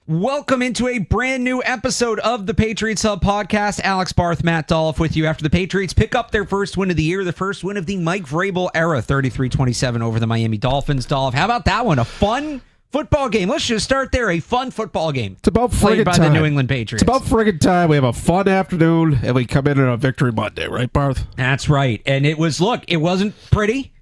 Welcome into a brand new episode of the Patriots Hub Podcast. Alex Barth Matt Dolloff with you after the Patriots pick up their first win of the year, the first win of the Mike Vrabel era, 33-27 over the Miami Dolphins. Dolloff, how about that one? A fun football game. Let's just start there. A fun football game. It's about friggin' by time. The New England Patriots. It's about friggin' time. We have a fun afternoon, and we come in on a victory Monday, right, Barth? That's right. And it wasn't pretty.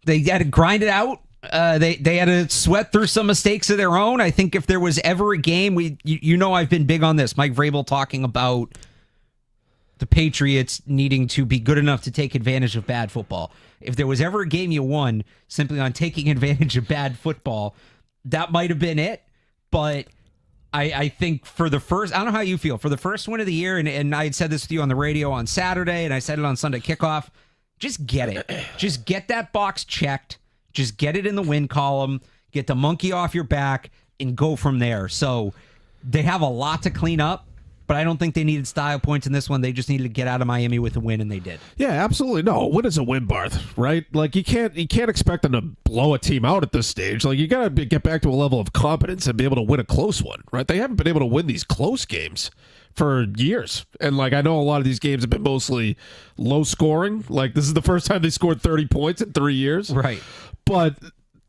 They had to grind it out. They had to sweat through some mistakes of their own. I think if there was ever a game, I've been big on this. Mike Vrabel talking about the Patriots needing to be good enough to take advantage of bad football. If there was ever a game you won simply on taking advantage of bad football, that might have been it. But I think for the first, I don't know how you feel, for the first win of the year, and I had said this with you on the radio on Saturday, and I said it on Sunday kickoff, just get it. Just get that box checked. Just get it in the win column, get the monkey off your back, and go from there. So they have a lot to clean up, but I don't think they needed style points in this one. They just needed to get out of Miami with a win, and they did. Yeah, absolutely. No, a win is a win, Barth, right? Like, you can't expect them to blow a team out at this stage. Like, you got to get back to a level of competence and be able to win a close one, right? They haven't been able to win these close games for years. And, like, I know a lot of these games have been mostly low scoring. Like, this is the first time they scored 30 points in 3 years. Right. But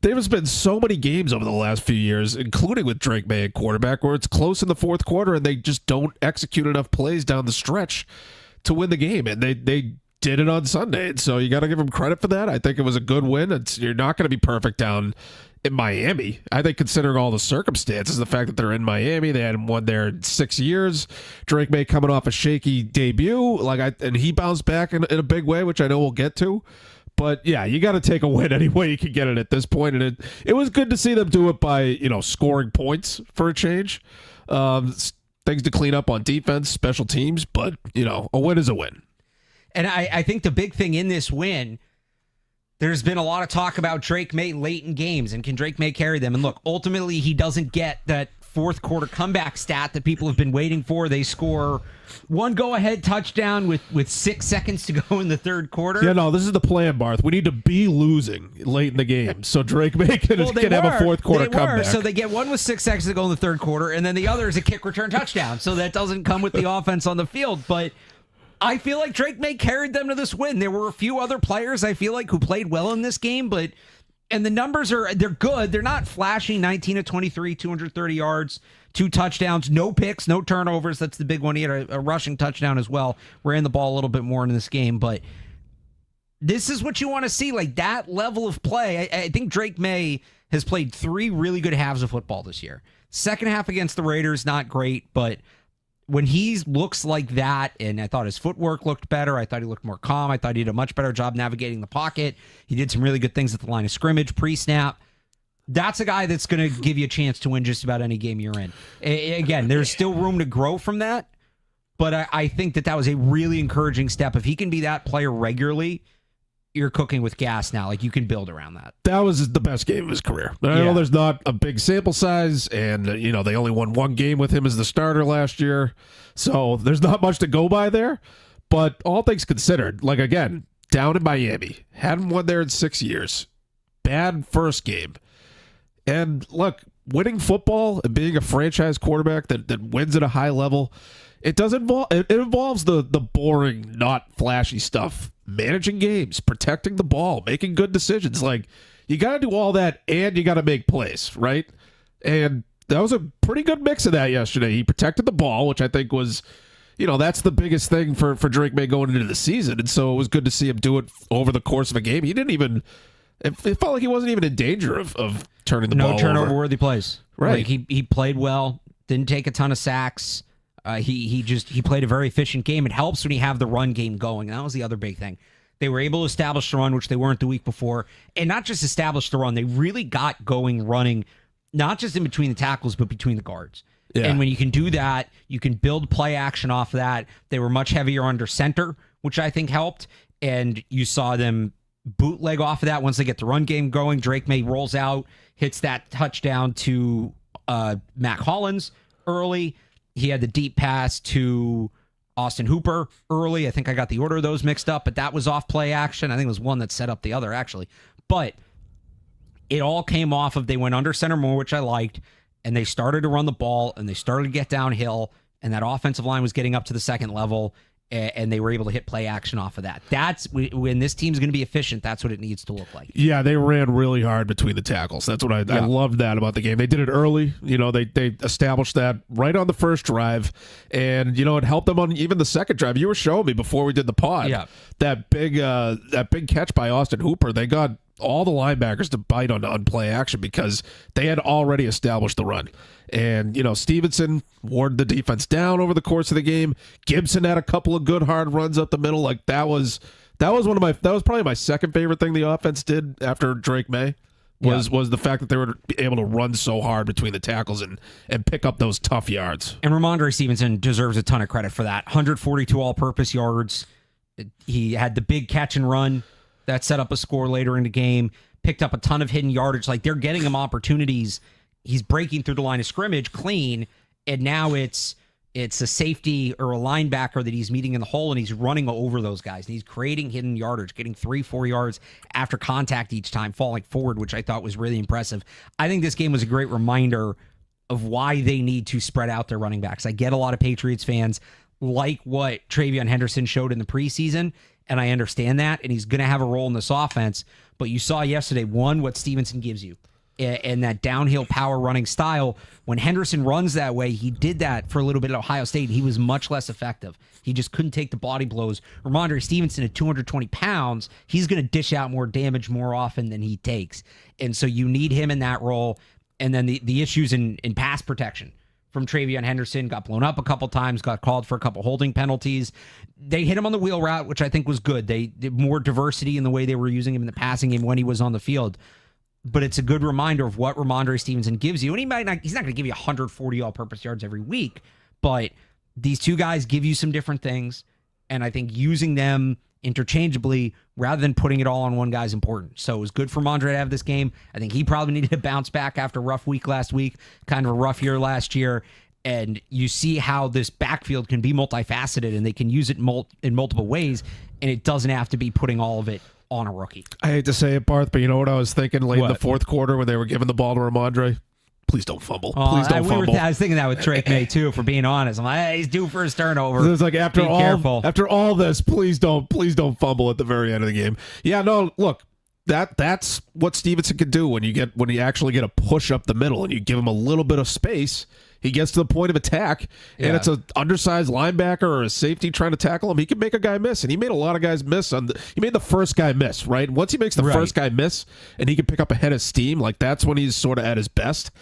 there's been so many games over the last few years, including with Drake Maye at quarterback, where it's close in the fourth quarter and they just don't execute enough plays down the stretch to win the game. And they did it on Sunday. And so you got to give them credit for that. I think it was a good win. You're not going to be perfect down in Miami. I think considering all the circumstances, the fact that they're in Miami, they hadn't won there in 6 years. Drake Maye coming off a shaky debut, and he bounced back in a big way, which I know we'll get to. But, yeah, you got to take a win any way you can get it at this point. And it was good to see them do it by, scoring points for a change. Things to clean up on defense, special teams. But, a win is a win. And I think the big thing in this win, there's been a lot of talk about Drake Maye late in games. And can Drake Maye carry them? And, look, ultimately he doesn't get that fourth quarter comeback stat that people have been waiting for. They score one go-ahead touchdown with 6 seconds to go in the third quarter. Yeah, no, this is the plan, Barth. We need to be losing late in the game so Drake Maye can have a fourth quarter comeback. So they get one with 6 seconds to go in the third quarter, and then the other is a kick return touchdown. So that doesn't come with the offense on the field. But I feel like Drake Maye carried them to this win. There were a few other players, I feel like, who played well in this game, and the numbers they're good. They're not flashy. 19 of 23, 230 yards, 2 touchdowns, no picks, no turnovers. That's the big one. He had a rushing touchdown as well. Ran the ball a little bit more in this game, but this is what you want to see, like that level of play. I think Drake Maye has played 3 really good halves of football this year. Second half against the Raiders, not great, but when he looks like that, and I thought his footwork looked better, I thought he looked more calm, I thought he did a much better job navigating the pocket. He did some really good things at the line of scrimmage, pre-snap. That's a guy that's going to give you a chance to win just about any game you're in. Again, there's still room to grow from that, but I think that was a really encouraging step. If he can be that player regularly, you're cooking with gas now. Like, you can build around that. That was the best game of his career. I know there's not a big sample size, and they only won 1 game with him as the starter last year, so there's not much to go by there. But all things considered, like, again, down in Miami, hadn't won there in 6 years, bad first game, and look, winning football and being a franchise quarterback that wins at a high level, it involves the boring, not flashy stuff. Managing games, protecting the ball, making good decisions. Like, you got to do all that, and you got to make plays, right? And that was a pretty good mix of that yesterday. He protected the ball, which I think was, that's the biggest thing for Drake Maye going into the season. And so it was good to see him do it over the course of a game. He didn't even, it felt like he wasn't even in danger of turning the ball over. No turnover-worthy plays. Right. Like, he played well, didn't take a ton of sacks. He played a very efficient game. It helps when you have the run game going. That was the other big thing. They were able to establish the run, which they weren't the week before. And not just establish the run, they really got going running, not just in between the tackles, but between the guards. Yeah. And when you can do that, you can build play action off of that. They were much heavier under center, which I think helped. And you saw them bootleg off of that once they get the run game going. Drake Maye rolls out, hits that touchdown to Mac Hollins early. He had the deep pass to Austin Hooper early. I think I got the order of those mixed up, but that was off play action. I think it was one that set up the other, actually. But it all came off of they went under center more, which I liked, and they started to run the ball, and they started to get downhill, and that offensive line was getting up to the second level, and they were able to hit play action off of that. That's when this team's going to be efficient. That's what it needs to look like. Yeah, they ran really hard between the tackles. That's what I loved that about the game. They did it early. They established that right on the first drive, and it helped them on even the second drive. You were showing me before we did the pod that big catch by Austin Hooper. They got all the linebackers to bite on play action because they had already established the run. And, Stevenson wore the defense down over the course of the game. Gibson had a couple of good hard runs up the middle. Like that was probably my second favorite thing the offense did after Drake Maye was the fact that they were able to run so hard between the tackles and pick up those tough yards. And Ramondre Stevenson deserves a ton of credit for that. 142 all-purpose yards. He had the big catch and run that set up a score later in the game, picked up a ton of hidden yardage. Like, they're getting him opportunities. He's breaking through the line of scrimmage clean, and now it's a safety or a linebacker that he's meeting in the hole, and he's running over those guys. And he's creating hidden yardage, getting 3-4 yards after contact each time, falling forward, which I thought was really impressive. I think this game was a great reminder of why they need to spread out their running backs. I get a lot of Patriots fans like what Travion Henderson showed in the preseason, and I understand that, and he's going to have a role in this offense. But you saw yesterday, what Stevenson gives you, and that downhill power running style. When Henderson runs that way, he did that for a little bit at Ohio State. He was much less effective. He just couldn't take the body blows. Ramondre Stevenson at 220 pounds, he's going to dish out more damage more often than he takes. And so you need him in that role. And then the issues in pass protection from Travion Henderson, got blown up a couple times, got called for a couple holding penalties. They hit him on the wheel route, which I think was good. They did more diversity in the way they were using him in the passing game when he was on the field. But it's a good reminder of what Ramondre Stevenson gives you. And he's not going to give you 140 all-purpose yards every week, but these two guys give you some different things. And I think using them interchangeably rather than putting it all on one guy is important. So it was good for Ramondre to have this game. I think he probably needed to bounce back after a rough week last week, kind of a rough year last year. And you see how this backfield can be multifaceted, and they can use it in multiple ways, and it doesn't have to be putting all of it on a rookie. I hate to say it, Barth, but you know what I was thinking late in the fourth quarter when they were giving the ball to Ramondre? Please don't fumble. Please don't fumble. I was thinking that with Drake Maye too, for being honest. I'm like, hey, he's due for his turnover. It's like after all this, please don't fumble at the very end of the game. Yeah, no, look, that's what Stevenson can do when you actually get a push up the middle and you give him a little bit of space. He gets to the point of attack, and it's an undersized linebacker or a safety trying to tackle him. He can make a guy miss, and he made a lot of guys miss. He made the first guy miss, right? Once he makes the first guy miss, and he can pick up a head of steam, like that's when he's sort of at his best.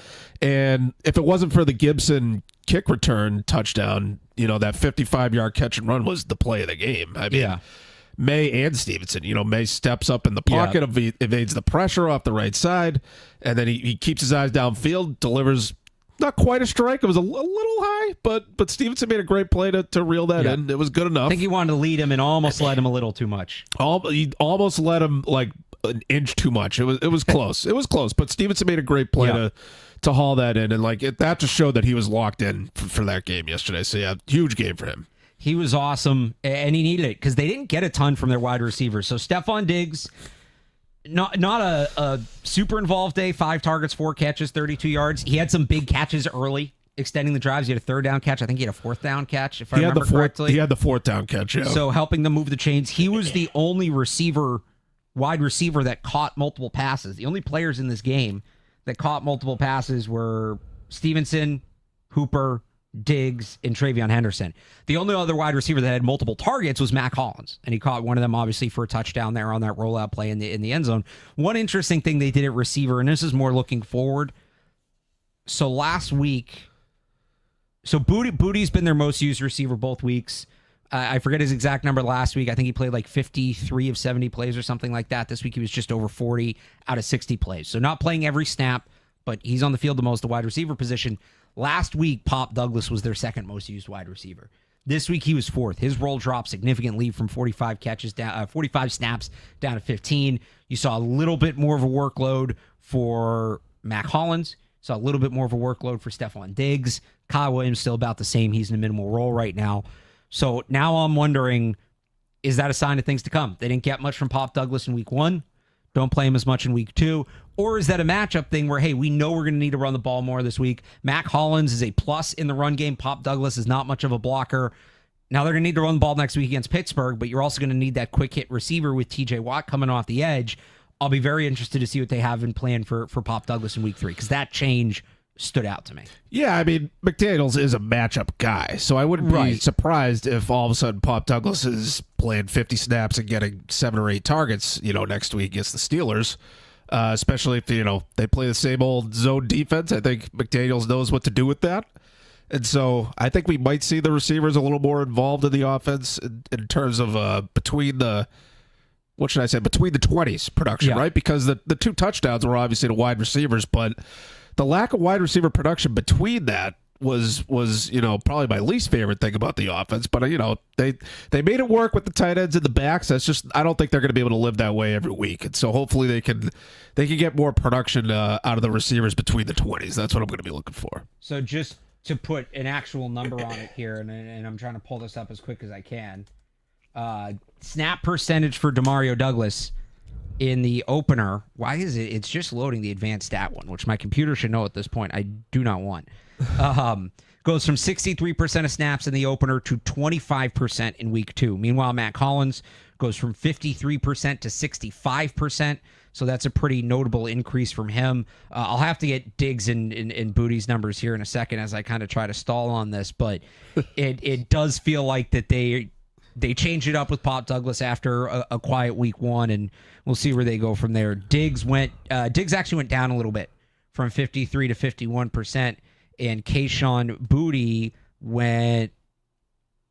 And if it wasn't for the Gibson kick return touchdown, that 55-yard catch and run was the play of the game. I mean, Maye and Stevenson. Maye steps up in the pocket, evades the pressure off the right side, and then he keeps his eyes downfield, delivers. Not quite a strike. It was a little high, but Stevenson made a great play to reel that in. It was good enough. I think he wanted to lead him and almost led him a little too much. He almost led him like an inch too much. It was close. It was close, but Stevenson made a great play to haul that in, and that just showed that he was locked in for that game yesterday. So yeah, huge game for him. He was awesome, and he needed it because they didn't get a ton from their wide receivers. So Stephon Diggs. Not a super involved day. 5 targets, 4 catches, 32 yards. He had some big catches early, extending the drives. He had a 3rd down catch. I think he had a 4th down catch, if I remember correctly. He had the 4th down catch, yeah. So helping them move the chains. He was the only wide receiver that caught multiple passes. The only players in this game that caught multiple passes were Stevenson, Hooper, Diggs, and Travion Henderson. The only other wide receiver that had multiple targets was Mac Hollins, and he caught one of them obviously for a touchdown there on that rollout play in the end zone. One interesting thing they did at receiver, and this is more looking forward. So last week, Booty's been their most used receiver both weeks. I forget his exact number last week. I think he played like 53 of 70 plays or something like that. This week he was just over 40 out of 60 plays. So not playing every snap, but he's on the field the most, the wide receiver position. Last week, Pop Douglas was their 2nd most used wide receiver. This week, he was 4th. His role dropped significantly from 45 snaps down to 15. You saw a little bit more of a workload for Mac Hollins. Saw a little bit more of a workload for Stephon Diggs. Kyle Williams still about the same. He's in a minimal role right now. So now I'm wondering, is that a sign of things to come? They didn't get much from Pop Douglas in week 1. don't play him as much in week 2? Or is that a matchup thing where, hey, we know we're going to need to run the ball more this week? Mac Hollins is a plus in the run game. Pop Douglas is not much of a blocker. Now they're going to need to run the ball next week against Pittsburgh, but you're also going to need that quick hit receiver with TJ Watt coming off the edge. I'll be very interested to see what they have in plan for Pop Douglas in week 3, because that change stood out to me. Yeah, I mean, McDaniels is a matchup guy, so I wouldn't be surprised if all of a sudden Pop Douglas is playing 50 snaps and getting 7 or 8 targets, next week against the Steelers, especially if, they play the same old zone defense. I think McDaniels knows what to do with that. And so I think we might see the receivers a little more involved in the offense in terms of between the 20s production, right? Because the 2 touchdowns were obviously the wide receivers, but the lack of wide receiver production between that was probably my least favorite thing about the offense. But they made it work with the tight ends and the backs. That's just, I don't think they're going to be able to live that way every week. And so hopefully they can get more production out of the receivers between the 20s. That's what I'm going to be looking for. So just to put an actual number on it here, and I'm trying to pull this up as quick as I can. Snap percentage for Demario Douglas in the opener. Why is it? It's just loading the advanced stat one, which my computer should know at this point. I do not want. Goes from 63% of snaps in the opener to 25% in week 2. Meanwhile, Matt Collins goes from 53% to 65%. So that's a pretty notable increase from him. I'll have to get Diggs and Booty's numbers here in a second as I kind of try to stall on this, but it does feel like that they changed it up with Pop Douglas after a quiet week 1, and we'll see where they go from there. Diggs actually went down a little bit from 53 to 51%, and Kayshon Boutte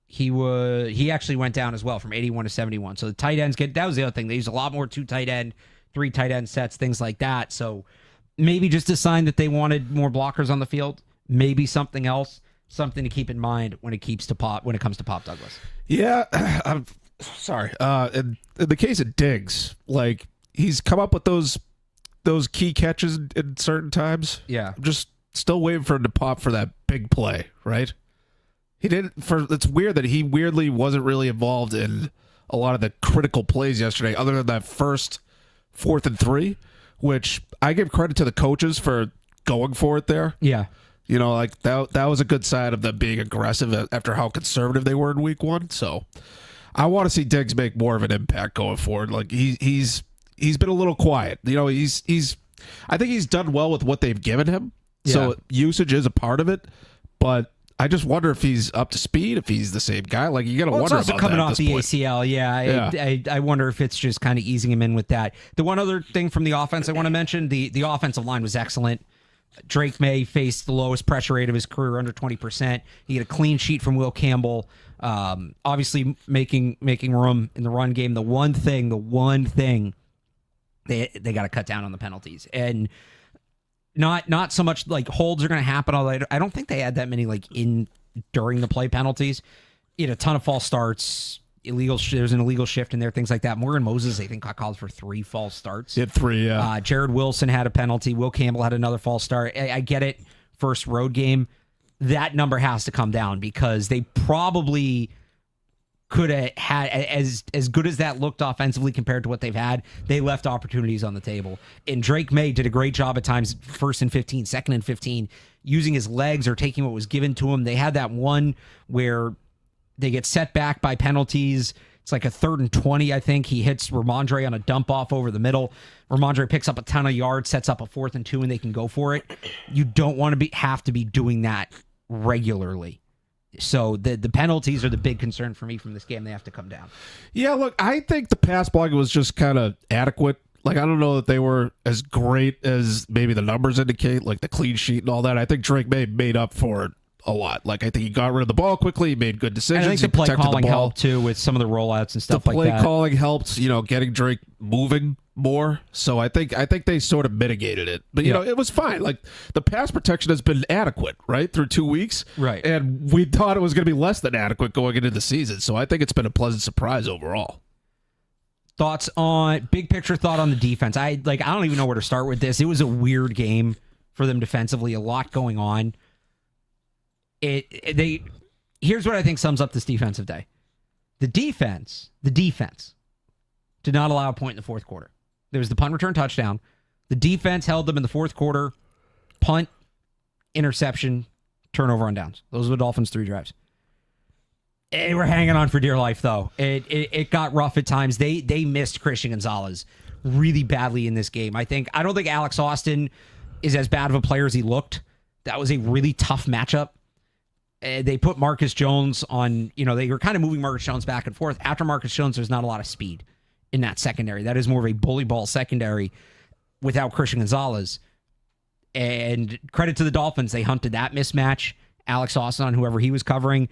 he actually went down as well from 81 to 71. So the tight ends that was the other thing. They use a lot more 2 tight end, 3 tight end sets, things like that. So maybe just a sign that they wanted more blockers on the field. Maybe something else. Something to keep in mind when it comes to Pop Douglas. Yeah, I'm sorry. In the case of Diggs, like, he's come up with those key catches in certain times. Yeah, I'm just still waiting for him to pop for that big play. Right? He didn't. It's weird that he weirdly wasn't really involved in a lot of the critical plays yesterday, other than that first 4th and 3, which I give credit to the coaches for going for it there. Yeah. Like that was a good sign of them being aggressive after how conservative they were in week 1. So I want to see Diggs make more of an impact going forward. Like he's been a little quiet. I think he's done well with what they've given him. Yeah. So usage is a part of it, but I just wonder if he's up to speed, if he's the same guy. Like, you got to wonder about coming that off the ACL. Yeah. I wonder if it's just kind of easing him in with that. The one other thing from the offense I want to mention, the offensive line was excellent. Drake Maye faced the lowest pressure rate of his career, under 20%. He had a clean sheet from Will Campbell. Obviously making room in the run game. The one thing they got to cut down on the penalties, and not so much like holds are going to happen. Although I don't think they had that many like during the play penalties. He had a ton of false starts. There's an illegal shift in there, things like that. Morgan Moses, I think, got called for 3 false starts. He had 3, yeah. Jared Wilson had a penalty. Will Campbell had another false start. I get it. First road game. That number has to come down, because they probably could have had, as good as that looked offensively compared to what they've had, they left opportunities on the table. And Drake Maye did a great job at times, 1st and 15, 2nd and 15, using his legs or taking what was given to him. They had that one where they get set back by penalties. It's like a 3rd and 20, I think. He hits Ramondre on a dump off over the middle. Ramondre picks up a ton of yards, sets up a 4th and 2, and they can go for it. You don't want to have to be doing that regularly. So the penalties are the big concern for me from this game. They have to come down. Yeah, look, I think the pass blocking was just kind of adequate. Like, I don't know that they were as great as maybe the numbers indicate, like the clean sheet and all that. I think Drake Maye made up for it a lot. Like, I think he got rid of the ball quickly. He made good decisions. I think the play calling helped too with some of the rollouts and stuff like that. The play calling helped, getting Drake moving more. So I think they sort of mitigated it. But it was fine. Like, the pass protection has been adequate, right, through 2 weeks. Right. And we thought it was going to be less than adequate going into the season. So I think it's been a pleasant surprise overall. Big picture thought on the defense. I don't even know where to start with this. It was a weird game for them defensively. A lot going on. Here's what I think sums up this defensive day. The defense did not allow a point in the 4th quarter. There was the punt return touchdown. The defense held them in the fourth quarter. Punt, interception, turnover on downs. Those were the Dolphins' 3 drives. They were hanging on for dear life, though. It got rough at times. They missed Christian Gonzalez really badly in this game. I don't think Alex Austin is as bad of a player as he looked. That was a really tough matchup. They put Marcus Jones on, they were kind of moving Marcus Jones back and forth. After Marcus Jones, there's not a lot of speed in that secondary. That is more of a bully ball secondary without Christian Gonzalez. And credit to the Dolphins, they hunted that mismatch. Alex Austin on whoever he was covering.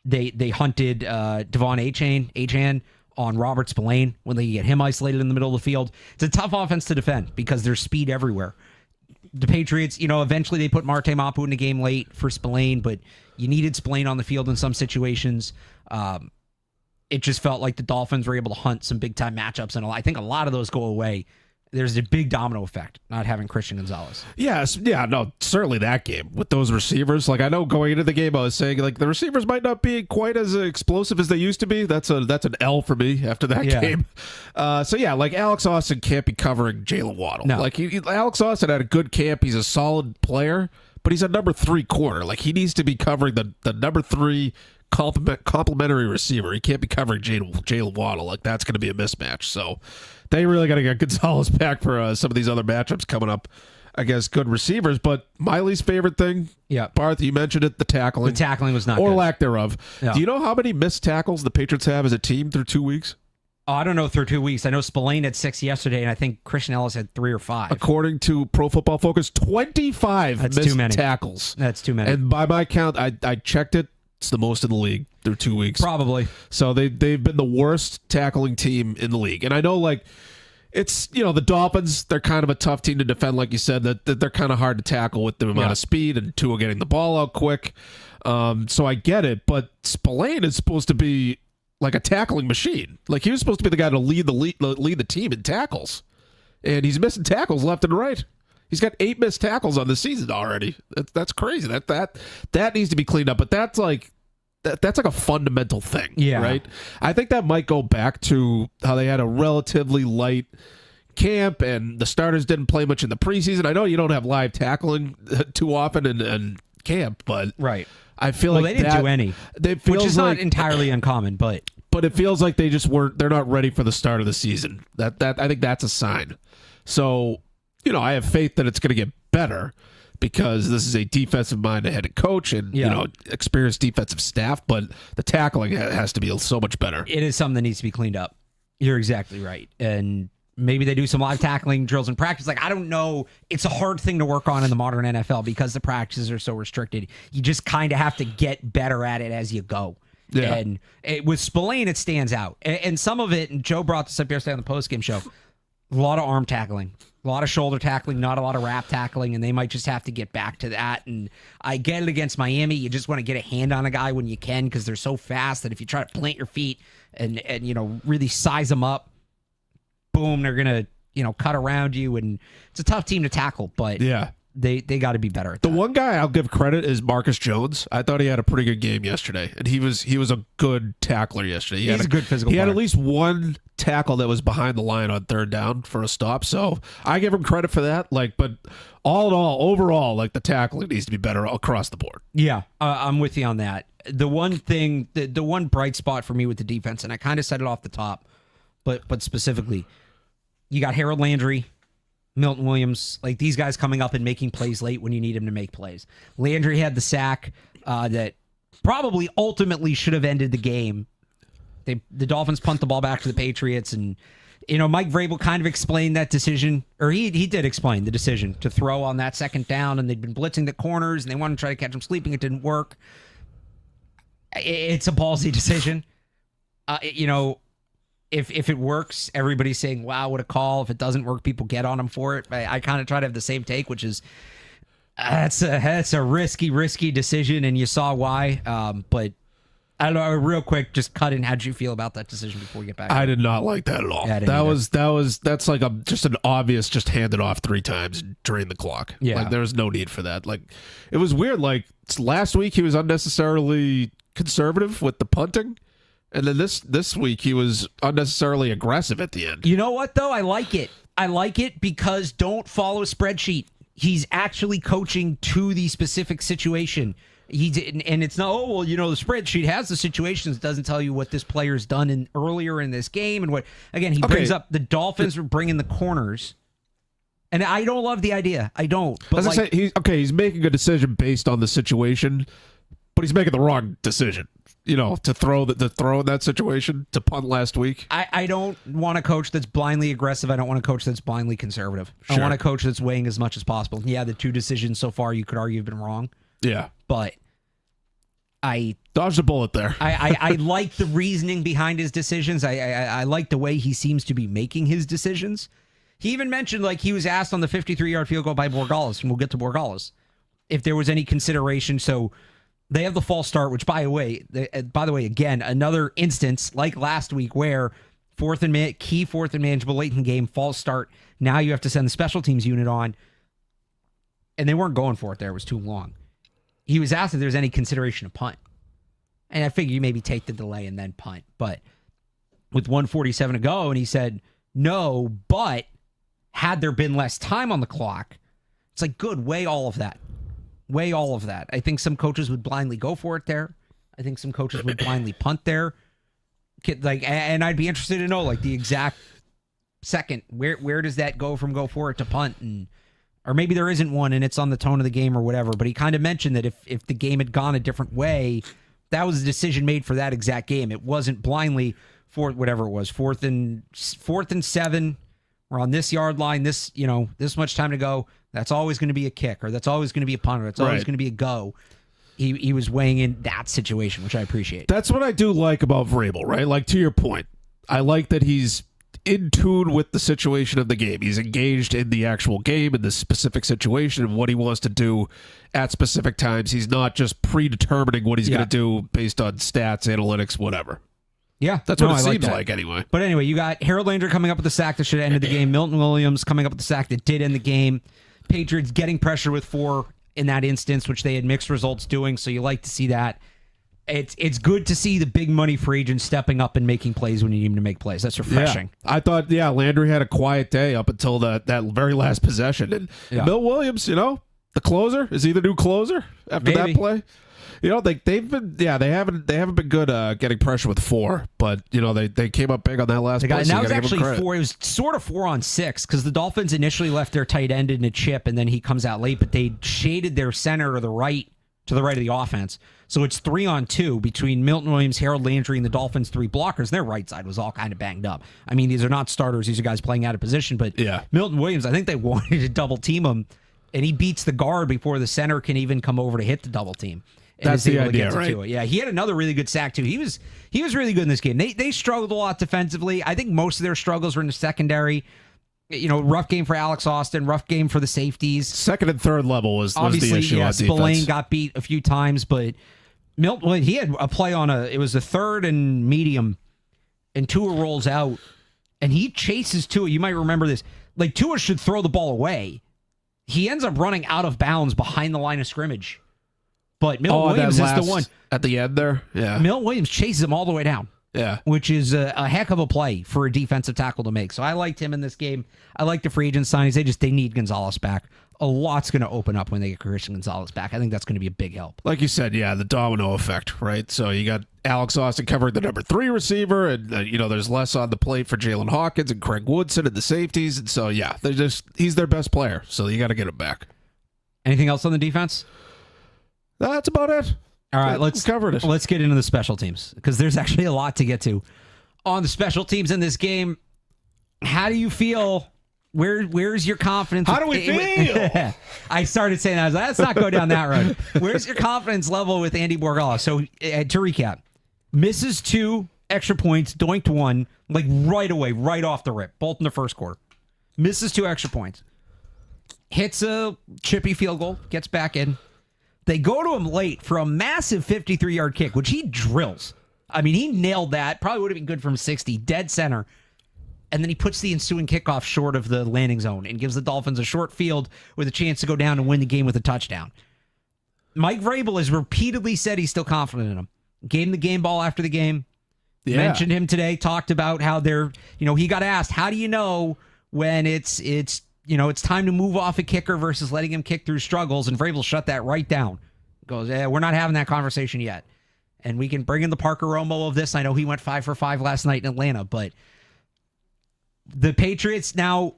They hunted Devon Achane on Robert Spillane when they get him isolated in the middle of the field. It's a tough offense to defend because there's speed everywhere. The Patriots, eventually they put Marte Mapu in the game late for Spillane, but you needed Spillane on the field in some situations. It just felt like the Dolphins were able to hunt some big-time matchups, and I think a lot of those go away. There's a big domino effect not having Christian Gonzalez. Yes, certainly that game with those receivers. Like, I know going into the game, I was saying like the receivers might not be quite as explosive as they used to be. That's an L for me after that game. Like Alex Austin can't be covering Jalen Waddle. No. Like Alex Austin had a good camp. He's a solid player, but he's a number 3 corner. Like he needs to be covering the number 3 complimentary receiver. He can't be covering Jalen Waddle. Like that's going to be a mismatch. So they really got to get Gonzalez back for some of these other matchups coming up against good receivers. But my least favorite thing, Barth, you mentioned it, the tackling. The tackling was not or good. Lack thereof. Yeah. Do you know how many missed tackles the Patriots have as a team through 2 weeks? Oh, I don't know through 2 weeks. I know Spillane had 6 yesterday, and I think Christian Ellis had 3 or 5. According to Pro Football Focus, 25 That's missed too many tackles. That's too many. And by my count, I checked it. It's the most in the league through 2 weeks. Probably. So they've been the worst tackling team in the league. And I know, like, it's, the Dolphins, they're kind of a tough team to defend, like you said, that they're kind of hard to tackle with the amount of speed and Tua getting the ball out quick. So I get it, but Spillane is supposed to be like a tackling machine. Like, he was supposed to be the guy to lead the team in tackles. And he's missing tackles left and right. He's got 8 missed tackles on the season already. That's crazy. That needs to be cleaned up. But that's like a fundamental thing, right? I think that might go back to how they had a relatively light camp and the starters didn't play much in the preseason. I know you don't have live tackling too often in camp, but right. I feel like they didn't do any, which is not entirely uncommon, but it feels like they just weren't. They're not ready for the start of the season. That I think that's a sign. So, I have faith that it's going to get better because this is a defensive-minded head coach and experienced defensive staff. But the tackling has to be so much better. It is something that needs to be cleaned up. You're exactly right, and maybe they do some live tackling drills in practice. Like, I don't know. It's a hard thing to work on in the modern NFL because the practices are so restricted. You just kind of have to get better at it as you go. Yeah. And with Spillane, it stands out. And some of it, and Joe brought this up yesterday on the postgame show, a lot of arm tackling, a lot of shoulder tackling, not a lot of wrap tackling, and they might just have to get back to that. And I get it against Miami. You just want to get a hand on a guy when you can because they're so fast that if you try to plant your feet and really size them up, boom, they're going to, cut around you. And it's a tough team to tackle, but they got to be better at that. The one guy I'll give credit is Marcus Jones. I thought he had a pretty good game yesterday, and he was a good tackler yesterday. He's a good physical player. He had player. at least one tackle that was behind the line on third down for a stop, so I give him credit for that. But all in all, overall, the tackling needs to be better across the board. Yeah, I'm with you on that. The one thing, the one bright spot for me with the defense, and I kind of said it off the top, but specifically, you got Harold Landry, Milton Williams, these guys coming up and making plays late when you need him to make plays. Landry had the sack that probably ultimately should have ended the game. The Dolphins punt the ball back to the Patriots, and Mike Vrabel kind of explained that decision, or he did explain the decision to throw on that second down, and they'd been blitzing the corners, and they wanted to try to catch him sleeping. It didn't work. It's a ballsy decision. If it works, everybody's saying, wow, what a call. If it doesn't work, people get on him for it. I kind of try to have the same take, which is that's a risky decision, and you saw why. But I don't know, real quick, just cut in. How did you feel about that decision before we get back? I did not like that at all. Yeah, that's like just an obvious, just hand it off 3 times during the clock. Yeah. There was no need for that. It was weird. Last week he was unnecessarily conservative with the punting. And then this week he was unnecessarily aggressive at the end. You know what, though? I like it. I like it because don't follow a spreadsheet. He's actually coaching to the specific situation. And it's not, the spreadsheet has the situations, doesn't tell you what this player's done earlier in this game. And what, again, he brings up the Dolphins were bringing the corners. And I don't love the idea. I don't. But as I say, he's making a decision based on the situation, but he's making the wrong decision. To throw in that situation, to punt last week. I don't want a coach that's blindly aggressive. I don't want a coach that's blindly conservative. Sure. I want a coach that's weighing as much as possible. Yeah, the two decisions so far you could argue have been wrong. Yeah. But I dodged a bullet there. I like the reasoning behind his decisions. I like the way he seems to be making his decisions. He even mentioned, he was asked on the 53-yard field goal by Borregales, and we'll get to Borregales, if there was any consideration. So they have the false start, which, by the way, again, another instance like last week where key fourth and manageable late in the game, false start. Now you have to send the special teams unit on, and they weren't going for it there. It was too long. He was asked if there's any consideration of punt. And I figure you maybe take the delay and then punt. But with 1:47 to go, and he said, no, but had there been less time on the clock, it's good, weigh all of that. Weigh all of that. I think some coaches would blindly go for it there. I think some coaches would blindly punt there. And I'd be interested to know, the exact second, where does that go from go for it to punt? Or maybe there isn't one and it's on the tone of the game or whatever. But he kind of mentioned that if the game had gone a different way, that was a decision made for that exact game. It wasn't blindly for whatever it was, fourth and 7. We're on this yard line, this much time to go. That's always going to be a kick, or that's always going to be a punt, or that's always going to be a go. He was weighing in that situation, which I appreciate. That's what I do like about Vrabel, right? To your point, I like that he's in tune with the situation of the game. He's engaged in the actual game, in the specific situation, and what he wants to do at specific times. He's not just predetermining what he's going to do based on stats, analytics, whatever. Yeah, that's what it seems like anyway. But anyway, you got Harold Landry coming up with the sack that should have ended the game. Milton Williams coming up with the sack that did end the game. Patriots getting pressure with 4 in that instance, which they had mixed results doing, so you like to see that. It's good to see the big money free agents stepping up and making plays when you need them to make plays. That's refreshing. Yeah. I thought, Landry had a quiet day up until that very last possession. And Bill Williams, the closer, is he the new closer after that play? They haven't been good getting pressure with 4, but they came up big on that last play. And that was actually 4. It was sort of 4 on 6 because the Dolphins initially left their tight end in a chip, and then he comes out late, but they shaded their center to the right of the offense. So it's 3 on 2 between Milton Williams, Harold Landry, and the Dolphins' 3 blockers. Their right side was all kind of banged up. I mean, these are not starters; these are guys playing out of position. But Milton Williams, I think they wanted to double team him, and he beats the guard before the center can even come over to hit the double team. That's the idea, right? Yeah, he had another really good sack too. He was really good in this game. They struggled a lot defensively. I think most of their struggles were in the secondary. Rough game for Alex Austin, rough game for the safeties. Second and third level was the issue on defense. Spillane got beat a few times, but Milton, he had a play on it was a 3rd and medium, and Tua rolls out, and he chases Tua. You might remember this. Tua should throw the ball away. He ends up running out of bounds behind the line of scrimmage. But Milton Williams is the one. At the end there? Yeah. Milton Williams chases him all the way down. Yeah. Which is a heck of a play for a defensive tackle to make. So I liked him in this game. I like the free agent signings. They need Gonzalez back. A lot's going to open up when they get Christian Gonzalez back. I think that's going to be a big help. Like you said, the domino effect, right? So you got Alex Austin covering the number 3 receiver, and there's less on the plate for Jalen Hawkins and Craig Woodson and the safeties, and so he's their best player. So you got to get him back. Anything else on the defense? That's about it. All right, let's get into the special teams because there's actually a lot to get to on the special teams in this game. How do you feel? Where's your confidence? How do we feel? I started saying that. I was like, let's not go down that road. Where's your confidence level with Andy Borregales? So to recap, misses 2 extra points, doinked 1, right away, right off the rip, both in the first quarter. Misses 2 extra points. Hits a chippy field goal, gets back in. They go to him late for a massive 53-yard kick, which he drills. I mean, he nailed that. Probably would have been good from 60, dead center. And then he puts the ensuing kickoff short of the landing zone and gives the Dolphins a short field with a chance to go down and win the game with a touchdown. Mike Vrabel has repeatedly said he's still confident in him. Gave him the game ball after the game. mentioned him today, talked about how he got asked, how do you know when it's time to move off a kicker versus letting him kick through struggles? And Vrabel shut that right down. Goes, we're not having that conversation yet. And we can bring in the Parker Romo of this. I know he went 5 for 5 last night in Atlanta, but the Patriots now,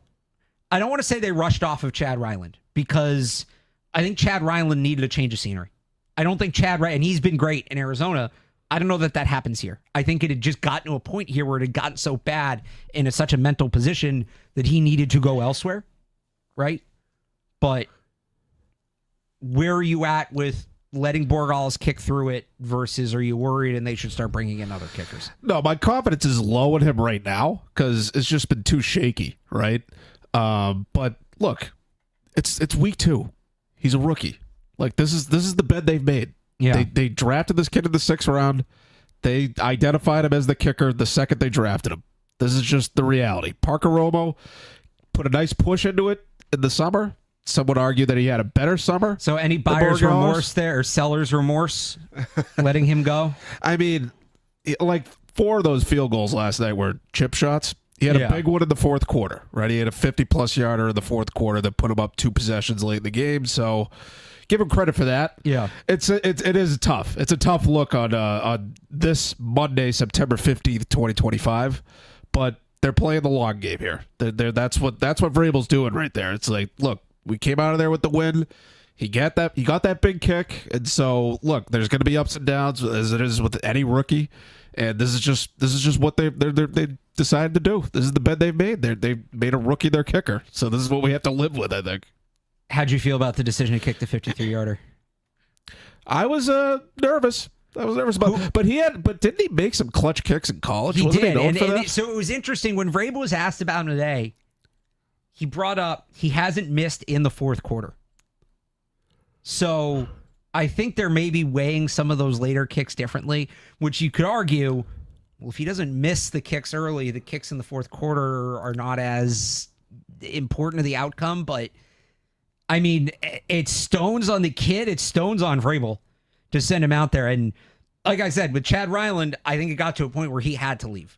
I don't want to say they rushed off of Chad Ryland, because I think Chad Ryland needed a change of scenery. I don't think and he's been great in Arizona. I don't know that happens here. I think it had just gotten to a point here where it had gotten so bad in such a mental position that he needed to go elsewhere, right? But where are you at with letting Borregales kick through it versus are you worried and they should start bringing in other kickers? No, my confidence is low in him right now because it's just been too shaky, right? But look, it's week 2. He's a rookie. Like this is the bed they've made. Yeah. They drafted this kid in the 6th round. They identified him as the kicker the second they drafted him. This is just the reality. Parker Romo put a nice push into it in the summer. Some would argue that he had a better summer. So any buyer's remorse there or seller's remorse letting him go? I mean, like 4 of those field goals last night were chip shots. He had a big one in the 4th quarter, right? He had a 50-plus yarder in the 4th quarter that put him up 2 possessions late in the game. So give him credit for that. Yeah, it is tough. It's a tough look on this Monday, September 15th, 2025. But they're playing the long game here. That's what Vrabel's doing right there. It's like, look, we came out of there with the win. He got that big kick, and so look, there's going to be ups and downs as it is with any rookie. And this is just what they decided to do. This is the bed they've made. They made a rookie their kicker. So this is what we have to live with, I think. How'd you feel about the decision to kick the 53-yarder? I was nervous. I was nervous about, but didn't he make some clutch kicks in college? He did. That? So it was interesting when Vrabel was asked about him today. He brought up he hasn't missed in the 4th quarter. So I think they're maybe weighing some of those later kicks differently, which you could argue, well, if he doesn't miss the kicks early, the kicks in the 4th quarter are not as important to the outcome. But I mean, it's stones on the kid. It's stones on Vrabel to send him out there. And like I said, with Chad Ryland, I think it got to a point where he had to leave.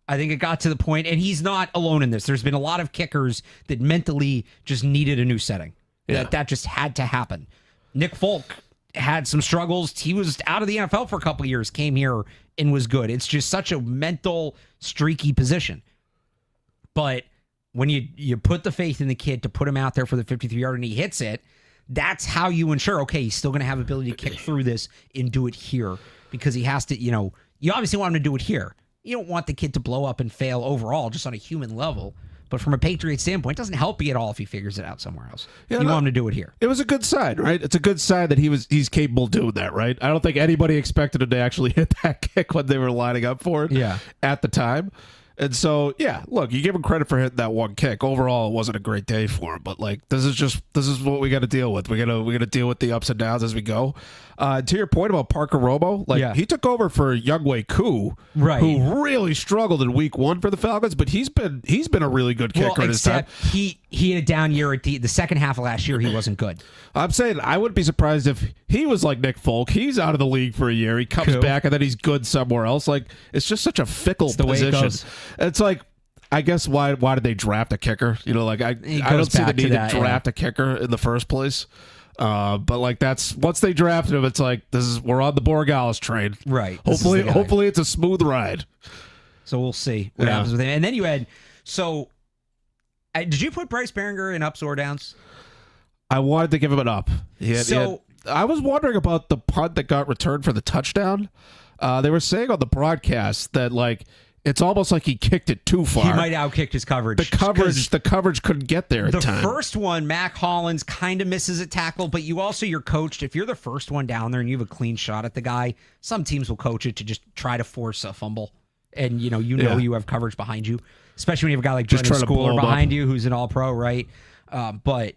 I think it got to the point, and he's not alone in this. There's been a lot of kickers that mentally just needed a new setting. Yeah. That just had to happen. Nick Folk had some struggles. He was out of the NFL for a couple of years, came here and was good. It's just such a mental, streaky position. But when you put the faith in the kid to put him out there for the 53-yard and he hits it, that's how you ensure, okay, he's still going to have ability to kick through this and do it here, because he has to, you obviously want him to do it here. You don't want the kid to blow up and fail overall, just on a human level. But from a Patriots standpoint, it doesn't help you at all if he figures it out somewhere else. You want him to do it here. It was a good sign, right? It's a good sign that he's capable of doing that, right? I don't think anybody expected him to actually hit that kick when they were lining up for it at the time. And so, yeah, look, you give him credit for hitting that one kick. Overall, it wasn't a great day for him, but like this is what we got to deal with. We got to deal with the ups and downs as we go. To your point about Parker Romo, he took over for Younghoe Koo, who really struggled in week 1 for the Falcons, but he's been a really good kicker in his time. He had a down year at the second half of last year. He wasn't good. I'm saying I wouldn't be surprised if he was like Nick Folk. He's out of the league for a year. He comes back and then he's good somewhere else. Like it's just such a fickle position. Way it goes. It's like, I guess why did they draft a kicker? I don't see the need to draft a kicker in the first place. But like that's once they drafted him, it's like we're on the Borregales train. Right. Hopefully it's a smooth ride. So we'll see what happens with him. And then you had did you put Bryce Behringer in ups or downs? I wanted to give him an up. I was wondering about the punt that got returned for the touchdown. They were saying on the broadcast that like it's almost like he kicked it too far. He might outkicked his coverage. The coverage couldn't get there in time. The first one, Mac Hollins kind of misses a tackle, but you're coached. If you're the first one down there and you have a clean shot at the guy, some teams will coach it to just try to force a fumble. And you have coverage behind you, especially when you have a guy like Brendan Schooler behind you who's an all-pro, right? But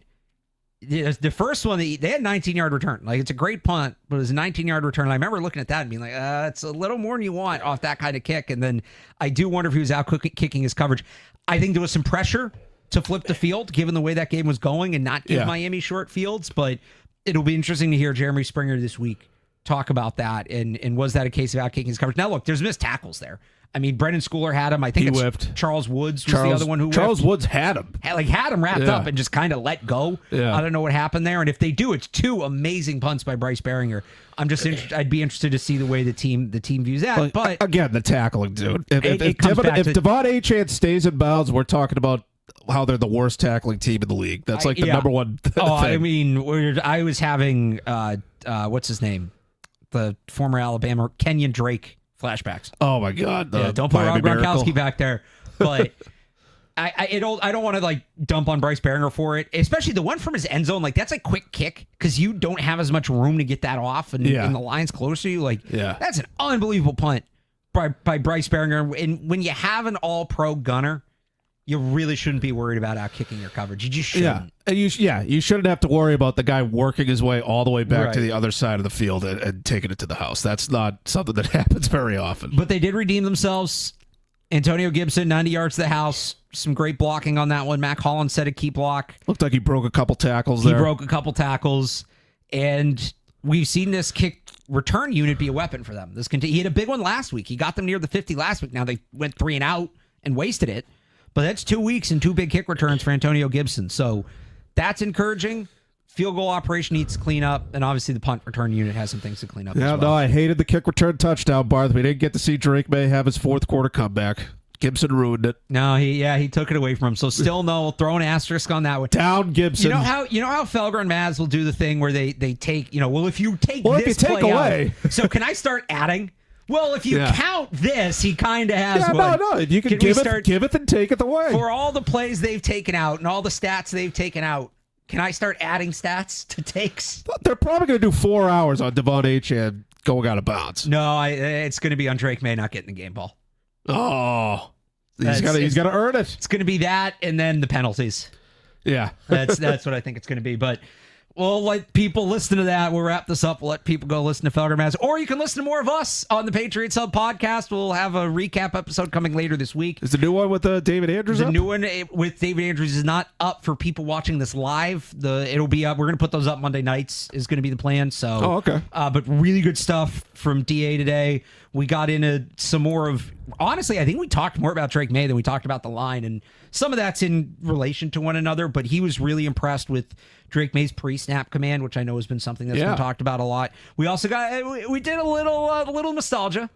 the first one, they had a 19-yard return. Like, it's a great punt, but it was a 19-yard return. And I remember looking at that and being like, it's a little more than you want off that kind of kick. And then I do wonder if he was out kicking his coverage. I think there was some pressure to flip the field, given the way that game was going, and not give Miami short fields. But it'll be interesting to hear Jeremy Springer this week talk about that. And was that a case of out-kicking his coverage? Now, look, there's missed tackles there. I mean, Brendan Schooler had him. I think He whipped. Charles Woods was the other one who whipped. Charles Woods had him. Had him wrapped up and just kind of let go. Yeah. I don't know what happened there. And if they do, it's 2 amazing punts by Bryce Behringer. I'm just I'd be interested to see the way the team views that. But again, the tackling, dude. If Devon Achane stays in bounds, we're talking about how they're the worst tackling team in the league. That's like the number one thing. I mean, I was having what's his name, the former Alabama Kenyon Drake flashbacks. Oh my God! Don't put Rob Gronkowski back there. But I don't want to like dump on Bryce Behringer for it, especially the one from his end zone. Like that's a quick kick because you don't have as much room to get that off, and the line's close to you. Like that's an unbelievable punt by Bryce Behringer. And when you have an All-Pro gunner, you really shouldn't be worried about out kicking your coverage. You just shouldn't. And you shouldn't have to worry about the guy working his way all the way back to the other side of the field and taking it to the house. That's not something that happens very often. But they did redeem themselves. Antonio Gibson, 90 yards to the house. Some great blocking on that one. Mac Hollins set a key block. Looked like he broke a couple tackles there. He broke a couple tackles. And we've seen this kick return unit be a weapon for them. He had a big one last week. He got them near the 50 last week. Now they went 3 and out and wasted it. But that's 2 weeks and 2 big kick returns for Antonio Gibson. So that's encouraging. Field goal operation needs to clean up. And obviously the punt return unit has some things to clean up as well. No, I hated the kick return touchdown, Barth. We didn't get to see Drake Maye have his fourth quarter comeback. Gibson ruined it. No, he took it away from him. So still no, throw an asterisk on that one. Down Gibson. You know how Felger and Maz will do the thing where they take, if you take this play away. Out, so can I start adding? Well, if you count this, he kind of has one. No. If you can give it and take it away. For all the plays they've taken out and all the stats they've taken out, can I start adding stats to takes? They're probably going to do 4 hours on Devon Achane going out of bounds. No, it's going to be on Drake Maye not getting the game ball. Oh, he's got to earn it. It's going to be that and then the penalties. Yeah. That's what I think it's going to be. But we'll let people listen to that. We'll wrap this up. We'll let people go listen to Felger Maz. Or you can listen to more of us on the Patriots Hub Podcast. We'll have a recap episode coming later this week. Is the new one with David Andrews up? The new one with David Andrews is not up for people watching this live. It'll be up. We're going to put those up Monday nights is going to be the plan. So, okay. But really good stuff from DA today. We got into some more of, honestly, I think we talked more about Drake Maye than we talked about the line. And some of that's in relation to one another, but he was really impressed with Drake Maye's pre-snap command, which I know has been something that's been talked about a lot. We also we did a little nostalgia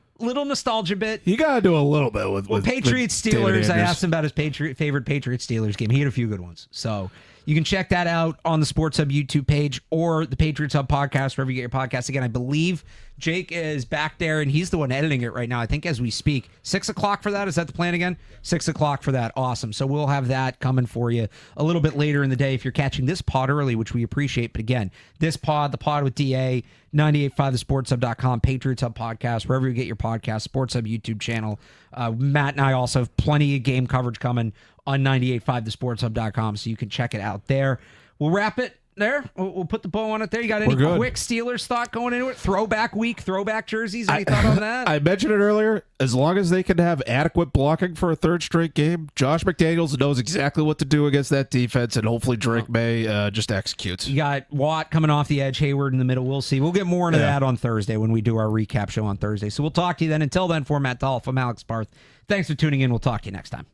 bit. You got to do a little bit with Patriots Steelers. I asked him about his favorite Patriots Steelers game. He had a few good ones. So you can check that out on the Sports Hub YouTube page or the Patriots Hub Podcast, wherever you get your podcasts. Again, I believe Jake is back there, and he's the one editing it right now, I think, as we speak. 6 o'clock for that? Is that the plan again? 6 o'clock for that. Awesome. So we'll have that coming for you a little bit later in the day if you're catching this pod early, which we appreciate. But again, this pod, the pod with DA, 98.5thesportshub.com, Patriots Hub Podcast, wherever you get your podcast, Sports Hub YouTube channel. Matt and I also have plenty of game coverage coming on 98.5thesportshub.com, so you can check it out there. We'll wrap it there. We'll put the bow on it there. You got any quick Steelers thought going into it? Throwback week, throwback jerseys? Any thought on that? I mentioned it earlier. As long as they can have adequate blocking for a third straight game, Josh McDaniels knows exactly what to do against that defense, and hopefully Drake Maye just executes. You got Watt coming off the edge, Hayward in the middle. We'll see. We'll get more into that on Thursday when we do our recap show on Thursday. So we'll talk to you then. Until then, for Matt Dolloff, I'm Alex Barth. Thanks for tuning in. We'll talk to you next time.